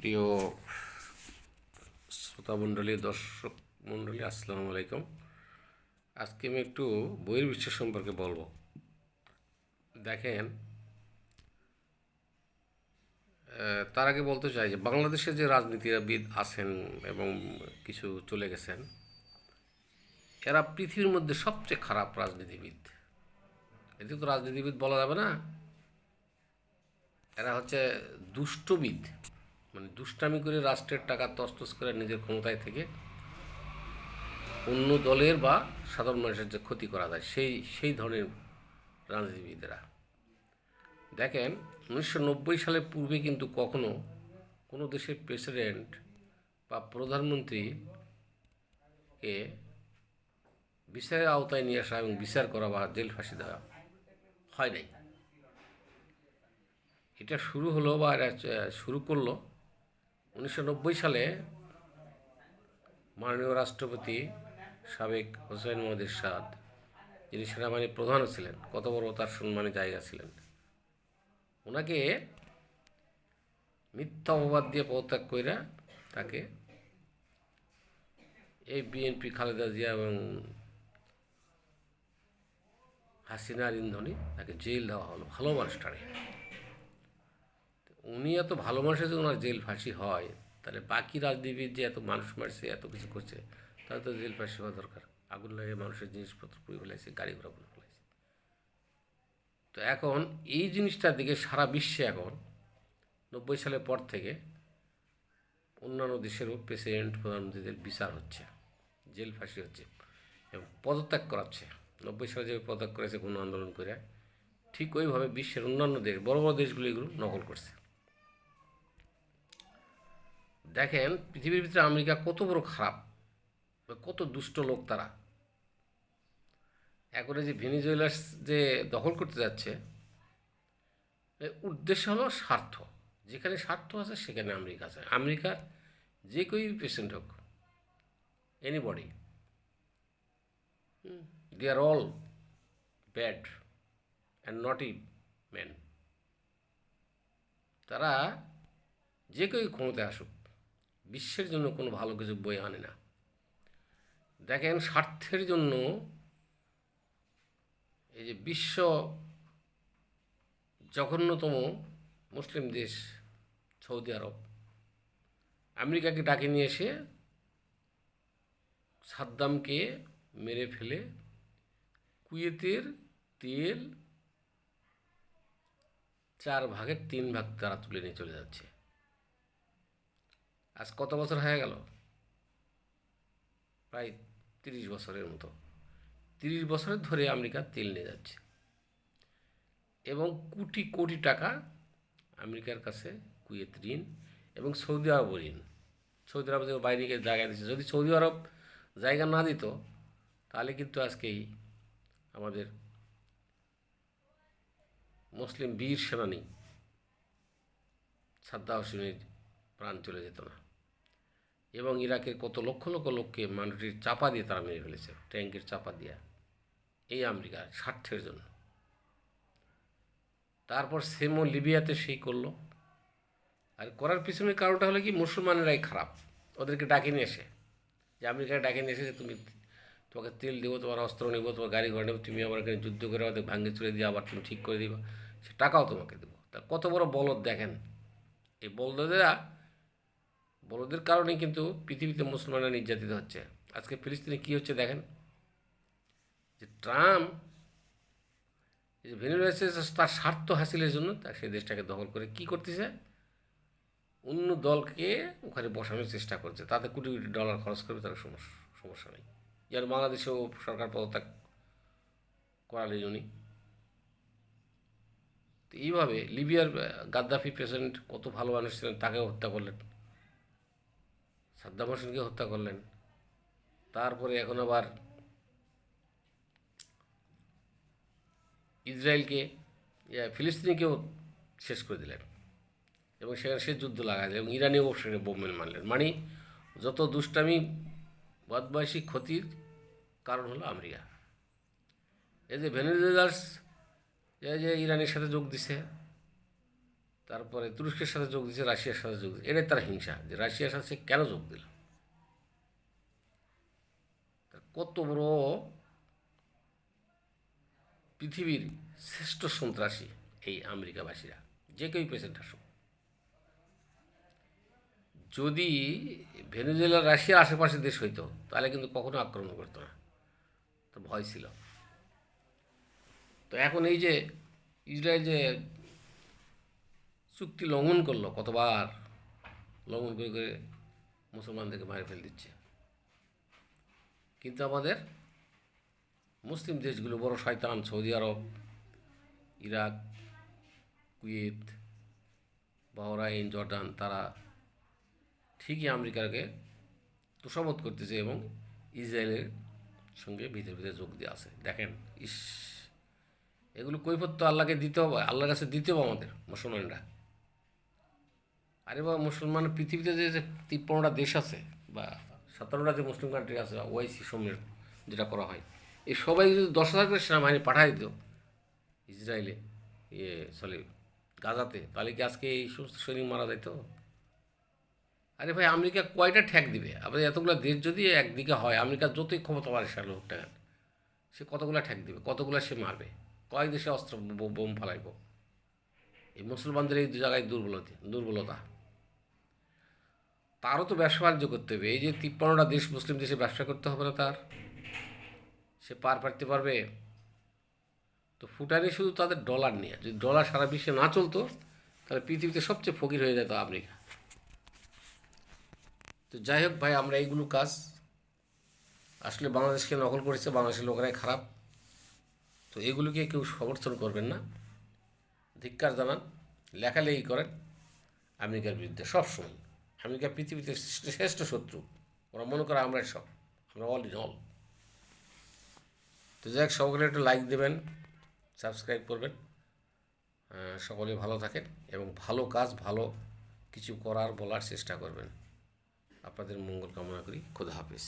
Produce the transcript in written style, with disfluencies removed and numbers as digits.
প্রিয় শ্রোতামণ্ডলী, দর্শক মণ্ডলী, আসসালামু আলাইকুম। আজকে আমি একটু বহির বিশ্ব সম্পর্কে বলবো। দেখেন, তার আগে বলতে চাই যে বাংলাদেশে যে রাজনীতিবিদ আছেন এবং কিছু চলে গেছেন, এরা পৃথিবীর মধ্যে সবচেয়ে খারাপ রাজনীতিবিদ। এটি তো রাজনীতিবিদ বলা যাবে না, এরা হচ্ছে দুষ্টবিদ। মানে দুষ্টামি করে রাষ্ট্রের টাকা তছনছ করে নিজের ক্ষমতায় থেকে অন্য দলের বা সাধারণ মানুষের যে ক্ষতি করা যায় সেই ধরনের রাজনীতিবিদেরা। দেখেন, 1990 সালের পূর্বে কিন্তু কখনো কোনো দেশের প্রেসিডেন্ট বা প্রধানমন্ত্রীকে বিচারের আওতায় নিয়ে আসা এবং বিচার করা বা জেল ফাঁসি দেওয়া হয় নাই। এটা শুরু হলো বা শুরু করলো 1990 সালে মাননীয় রাষ্ট্রপতি সাবেক হোসেন মোহাম্মদ এরশাদ, যিনি সেনাবাহিনীর প্রধানও ছিলেন, কত বড় তার সম্মানী জায়গা ছিলেন, ওনাকে মিথ্যা অপবাদ দিয়ে পদত্যাগ কইরা তাকে এই বিএনপি, খালেদা জিয়া এবং হাসিনার ইন্ধনে তাকে জেল দেওয়া হলো। ভালো মানুষটারে, উনি এত ভালো মানুষের যদি ওনার জেল ফাঁসি হয়, তাহলে বাকি রাজনীতিবিদ যে এত মানুষ মারছে, এত কিছু করছে, তাহলে তো জেল ফাঁসি হওয়া দরকার। আগুন লাগে মানুষের জিনিসপত্র পুড়ে ফেলাইছে, গাড়ি ঘোড়া পুড়ে ফেলাইছে। তো এখন এই জিনিসটার দিকে সারা বিশ্বে এখন 90 সালের পর থেকে অন্যান্য দেশেরও প্রেসিডেন্ট, প্রধানমন্ত্রীদের বিচার হচ্ছে, জেল ফাঁসি হচ্ছে এবং পদত্যাগ করাচ্ছে। 90 সালে যে পদত্যাগ করেছে কোনো আন্দোলন করে, ঠিক ওইভাবে বিশ্বের অন্যান্য দেশ, বড় বড় দেশগুলো এগুলো নকল করছে। দেখেন, পৃথিবীর ভিতরে আমেরিকা কত বড় খারাপ, কত দুষ্ট লোক তারা। এখন যে ভেনিজুয়েলার যে দখল করতে যাচ্ছে, উদ্দেশ্য হলো স্বার্থ। যেখানে স্বার্থ আছে সেখানে আমেরিকা আছে। আমেরিকার যে কেউই প্রেসিডেন্ট হোক, anybody, they are all bad and naughty man. তারা যে কেউই ক্ষমতায় আসুক, বিশ্বের জন্য কোনো ভালো কিছু বয়ে আনে না। দেখেন, স্বার্থের জন্য এই যে বিশ্ব জঘন্যতম মুসলিম দেশ সৌদি আরব, আমেরিকাকে ডাকে নিয়ে এসে সাদ্দামকে মেরে ফেলে কুয়েতের তেল 4/3 তারা তুলে নিয়ে চলে যাচ্ছে। আজ কত বছর হয়ে গেল? প্রায় 30 বছরের মতো। 30 বছর ধরে আমেরিকা তেল নিয়ে যাচ্ছে এবং কোটি কোটি টাকা আমেরিকার কাছে কুয়েত ঋণ এবং সৌদি আরব ঋণ। সৌদি আরব যে বাইরে গিয়ে জায়গা দিচ্ছে, যদি সৌদি আরব জায়গা না দিত, তাহলে কিন্তু আজকেই আমাদের মুসলিম বীর সেনানী সাদ্দাম হোসেনের প্রাণ চলে যেত না। এবং ইরাকের কত লক্ষ লক্ষ লোককে মানুষের চাপা দিয়ে তারা মেরে ফেলেছে, ট্যাঙ্কের চাপা দিয়ে, এই আমেরিকার স্বার্থের জন্য। তারপর সেমও লিবিয়াতে সেই করলো। আর করার পিছনের কারণটা হলো কি, মুসলমানেরাই খারাপ। ওদেরকে ডাকে নিয়ে এসে, যে আমেরিকায় ডাকে নিয়ে এসে যে তোমাকে তেল দেবো, তোমার অস্ত্র নেবো, তোমার গাড়ি ঘোড়া নেবো, তুমি আমার এখানে যুদ্ধ করে আমাদের ভাঙ্গে চলে দিয়ে আবার তুমি ঠিক করে দিবা, সে টাকাও তোমাকে দেবো। তা কত বড় বলদ দেখেন। এই বলদের কারণেই কিন্তু পৃথিবীতে মুসলমানরা নির্যাতিত হচ্ছে। আজকে ফিলিস্তিনে কী হচ্ছে দেখেন, যে ট্রাম্প যে ভেনেজুয়েলা তার স্বার্থ হাসিলের জন্য তার সেই দেশটাকে দখল করে কী করতেছে, অন্য দলকে ওখানে বসানোর চেষ্টা করছে। তাতে কোটি কোটি ডলার খরচ করবে, তার সমস্যা নেই। যেন বাংলাদেশেও সরকার পদত্যাগ করালেন উনি। তো এইভাবে লিবিয়ার গাদ্দাফি প্রেসিডেন্ট কত ভালো মানুষ ছিলেন, তাকেও হত্যা করলেন, সাদ্দাম হোসেনকে হত্যা করলেন। তারপরে এখন আবার ইসরায়েলকে, ফিলিস্তিনিকেও শেষ করে দিলেন এবং সেখানে সে যুদ্ধ লাগালেন এবং ইরানেও সেখানে বোম মারলেন। মানে যত দুষ্টামি, বদমাইশি, ক্ষতির কারণ হলো আমেরিকা। এই যে ভেনেজুয়েলাস যে ইরানের সাথে যোগ দিছে, তারপরে তুরস্কের সাথে যোগ দিচ্ছে, রাশিয়ার সাথে যোগ দিচ্ছে। এটাই তার হিংসা যে রাশিয়ার সাথে সে কেন যোগ দিল। কত বড় পৃথিবীর শ্রেষ্ঠ সন্ত্রাসী এই আমেরিকাবাসীরা, যে কেউই প্রেসিডেন্ট আসুক। যদি ভেনেজুয়েলা রাশিয়ার আশেপাশে দেশ হইতো তাহলে কিন্তু কখনো আক্রমণ করতো না, তো ভয় ছিল। তো এখন এই যে ইসরায়েল যে চুক্তি লঙ্ঘন করলো, কতবার লঙ্ঘন করে করে মুসলমানদেরকে মারে ফেল দিচ্ছে। কিন্তু আমাদের মুসলিম দেশগুলো বড় শয়তান, সৌদি আরব, ইরাক, কুয়েত, বাহরাইন, জর্ডান, তারা ঠিকই আমেরিকাকে তোষামত করতেছে এবং ইসরায়েলের সঙ্গে ভিতরে ভিতরে যোগ দিয়ে আছে। দেখেন, ইস, এগুলো কৈফত তো আল্লাহকে দিতে হবে, আল্লাহর কাছে দিতে হবে আমাদের মুসলমানরা। আরে বাবা, মুসলমান পৃথিবীতে যে 53টা দেশ আছে বা 57টা যে মুসলিম কান্ট্রি আছে, ওআইসি সম্মেলন যেটা করা হয়, এই সবাই যদি 10,000 করে সেনাবাহিনী পাঠাই দিত ইসরায়েলে, গাজাতে, তাহলে কি আজকে এই সমস্ত সৈনিক মারা যেত? আরে ভাই, আমেরিকা কয়টা ঠ্যাক দিবে? আবার এতগুলো দেশ যদি একদিকে হয়, আমেরিকার যতই ক্ষমতা বাড়ে হোক না, সে কতগুলো ঠ্যাক দিবে, কতগুলো সে মারবে, কয়েক দেশে অস্ত্র বোম ফালাইব? এই মুসলমানদের এই দু জায়গায় দুর্বলতা। তারও তো ব্যবসা বাণিজ্য করতে হবে। এই যে 53টা দেশ, মুসলিম দেশে ব্যবসা করতে হবে না তার? সে পার পাড়তে পারবে? তো ফুটানি শুধু তাদের ডলার নিয়ে। যদি ডলার সারা বিশ্বে না চলতো তাহলে পৃথিবীতে সবচেয়ে ফকির হয়ে যেত আমেরিকা। তো যাই হোক ভাই, আমরা এইগুলো কাজ আসলে বাংলাদেশকে নকল করেছে, বাংলাদেশের লোকেরাই খারাপ। তো এগুলোকে কেউ সমর্থন করবেন না, ধিক্কার জানান, লেখালেখি করেন আমেরিকার বিরুদ্ধে সবসময়। আমেরিকা পৃথিবীতে শ্রেষ্ঠ শত্রু। ওরা মনে করে আমরা সব, আমরা অল ইন অল। তো যাই হোক, সকলে একটু লাইক দেবেন, সাবস্ক্রাইব করবেন। সকলে ভালো থাকেন এবং ভালো কাজ, ভালো কিছু করার বলার চেষ্টা করবেন। আপনাদের মঙ্গল কামনা করি। খোদা হাফেজ।